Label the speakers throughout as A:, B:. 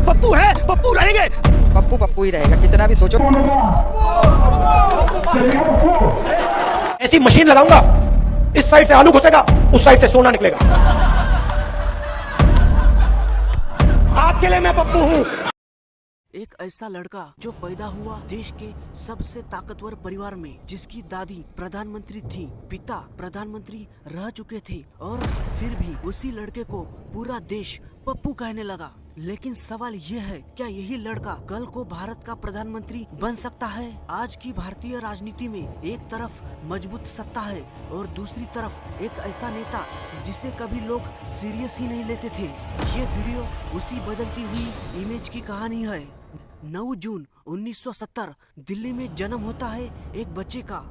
A: अब पप्पू है, पप्पू रहेंगे।
B: पप्पू पप्पू ही रहेगा, कितना भी सोचो।
A: ऐसी मशीन लगाऊंगा, इस साइड से आलू घुसेगा, उस साइड से सोना निकलेगा। आपके लिए मैं पप्पू हूं।
C: एक ऐसा लड़का जो पैदा हुआ देश के सबसे ताकतवर परिवार में, जिसकी दादी प्रधानमंत्री थी, पिता प्रधानमंत्री रह चुके थे, और फिर भी उसी लड़के को पूरा देश पप्पू कहने लगा। लेकिन सवाल ये है, क्या यही लड़का कल को भारत का प्रधानमंत्री बन सकता है? आज की भारतीय राजनीति में एक तरफ मजबूत सत्ता है और दूसरी तरफ एक ऐसा नेता जिसे कभी लोग सीरियस ही नहीं लेते थे। ये वीडियो उसी बदलती हुई इमेज की कहानी है। 9 जून 1970 दिल्ली में जन्म होता है एक बच्चे का।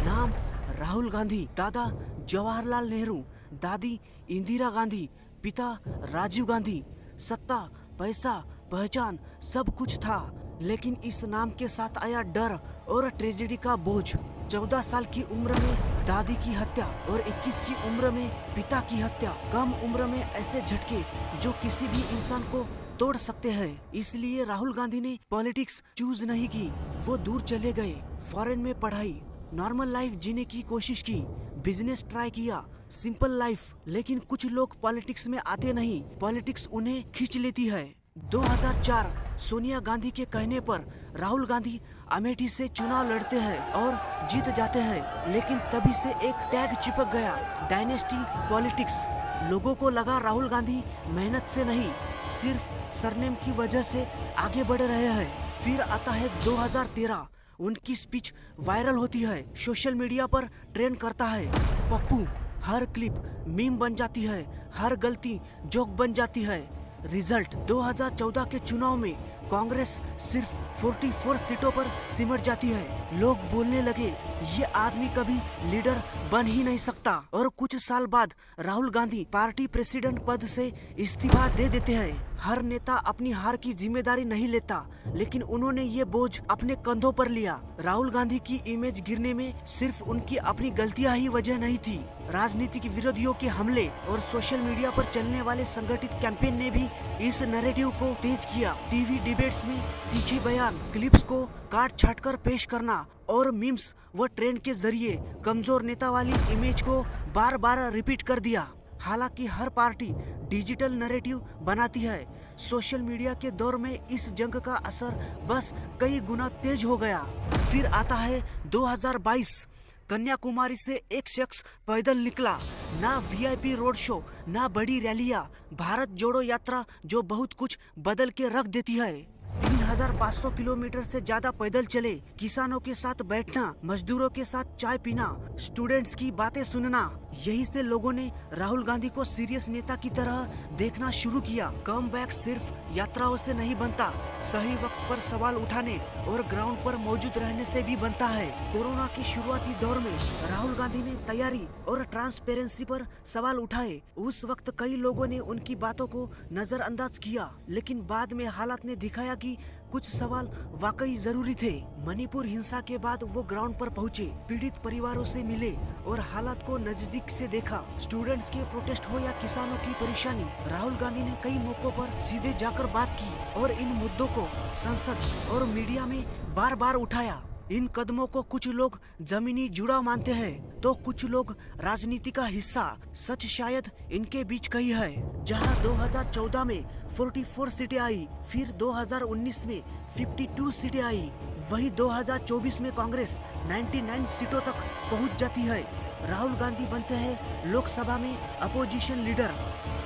C: नाम राहुल गांधी, दादा जवाहरलाल नेहरू, दादी इंदिरा गांधी, पिता राजीव गांधी। सत्ता, पैसा, पहचान सब कुछ था, लेकिन इस नाम के साथ आया डर और ट्रेजेडी का बोझ। 14 साल की उम्र में दादी की हत्या और 21 की उम्र में पिता की हत्या। कम उम्र में ऐसे झटके जो किसी भी इंसान को तोड़ सकते हैं। इसलिए राहुल गांधी ने पॉलिटिक्स चूज नहीं की। वो दूर चले गए, फॉरेन में पढ़ाई, नॉर्मल लाइफ जीने की कोशिश की, बिजनेस ट्राई किया, सिंपल लाइफ। लेकिन कुछ लोग पॉलिटिक्स में आते नहीं, पॉलिटिक्स उन्हें खींच लेती है। 2004 सोनिया गांधी के कहने पर राहुल गांधी अमेठी से चुनाव लड़ते हैं और जीत जाते हैं। लेकिन तभी से एक टैग चिपक गया, डायनेस्टी पॉलिटिक्स। लोगों को लगा राहुल गांधी मेहनत से नहीं, सिर्फ सरनेम की वजह से आगे बढ़ रहे हैं। फिर आता है 2013, उनकी स्पीच वायरल होती है, सोशल मीडिया पर ट्रेंड करता है पप्पू। हर क्लिप मीम बन जाती है, हर गलती जोक बन जाती है। रिजल्ट 2014 के चुनाव में कांग्रेस सिर्फ 44 सीटों पर सिमट जाती है। लोग बोलने लगे, ये आदमी कभी लीडर बन ही नहीं सकता। और कुछ साल बाद राहुल गांधी पार्टी प्रेसिडेंट पद से इस्तीफा दे देते हैं। हर नेता अपनी हार की जिम्मेदारी नहीं लेता, लेकिन उन्होंने ये बोझ अपने कंधों पर लिया। राहुल गांधी की इमेज गिरने में सिर्फ उनकी अपनी गलतियां ही वजह नहीं थी। राजनीतिक विरोधियों के हमले और सोशल मीडिया पर चलने वाले संगठित कैंपेन ने भी इस नैरेटिव को तेज किया। टीवी डिबेट्स में तीखे बयान, क्लिप्स को काट छाट कर पेश करना और मीम्स व ट्रेंड के जरिए कमजोर नेता वाली इमेज को बार बार रिपीट कर दिया। हालांकि हर पार्टी डिजिटल नैरेटिव बनाती है, सोशल मीडिया के दौर में इस जंग का असर बस कई गुना तेज हो गया। फिर आता है 2022, कन्याकुमारी से एक शख्स पैदल निकला। ना वीआईपी रोड शो, ना बड़ी रैलियां, भारत जोड़ो यात्रा जो बहुत कुछ बदल के रख देती है। 3500 किलोमीटर से ज्यादा पैदल चले, किसानों के साथ बैठना, मजदूरों के साथ चाय पीना, स्टूडेंट्स की बातें सुनना। यही से लोगों ने राहुल गांधी को सीरियस नेता की तरह देखना शुरू किया। कम बैक सिर्फ यात्राओं से नहीं बनता, सही वक्त पर सवाल उठाने और ग्राउंड पर मौजूद रहने से भी बनता है। कोरोना के शुरुआती दौर में राहुल गांधी ने तैयारी और ट्रांसपेरेंसी पर सवाल उठाए। उस वक्त कई लोगों ने उनकी बातों को नजरअंदाज किया, लेकिन बाद में हालात ने दिखाया कि कुछ सवाल वाकई जरूरी थे। मणिपुर हिंसा के बाद वो ग्राउंड पर पहुंचे, पीड़ित परिवारों से मिले और हालात को नजदीक से देखा। स्टूडेंट्स के प्रोटेस्ट हो या किसानों की परेशानी, राहुल गांधी ने कई मौकों पर सीधे जाकर बात की और इन मुद्दों को संसद और मीडिया में बार बार उठाया। इन कदमों को कुछ लोग जमीनी जुड़ाव मानते हैं, तो कुछ लोग राजनीति का हिस्सा। सच शायद इनके बीच कहीं है। जहां 2014 में 44 सीटें आई, फिर 2019 में 52 सीटें आई, वही 2024 में कांग्रेस 99 सीटों तक पहुंच जाती है। राहुल गांधी बनते हैं लोकसभा में अपोजिशन लीडर।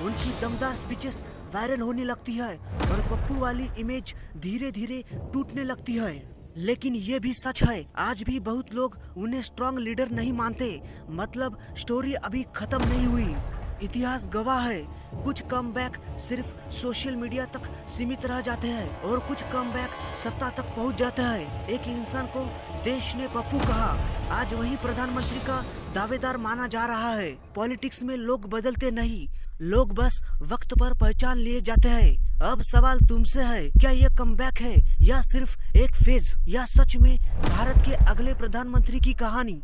C: उनकी दमदार स्पीचेस वायरल होने लगती है और पप्पू वाली इमेज धीरे धीरे टूटने लगती है। लेकिन ये भी सच है, आज भी बहुत लोग उन्हें स्ट्रॉन्ग लीडर नहीं मानते। मतलब स्टोरी अभी खत्म नहीं हुई। इतिहास गवाह है, कुछ कमबैक सिर्फ सोशल मीडिया तक सीमित रह जाते हैं और कुछ कमबैक सत्ता तक पहुंच जाता है। एक इंसान को देश ने पप्पू कहा, आज वही प्रधानमंत्री का दावेदार माना जा रहा है। पॉलिटिक्स में लोग बदलते नहीं, लोग बस वक्त पर पहचान लिए जाते हैं। अब सवाल तुमसे है, क्या ये कमबैक है या सिर्फ एक फेज, या सच में भारत के अगले प्रधानमंत्री की कहानी?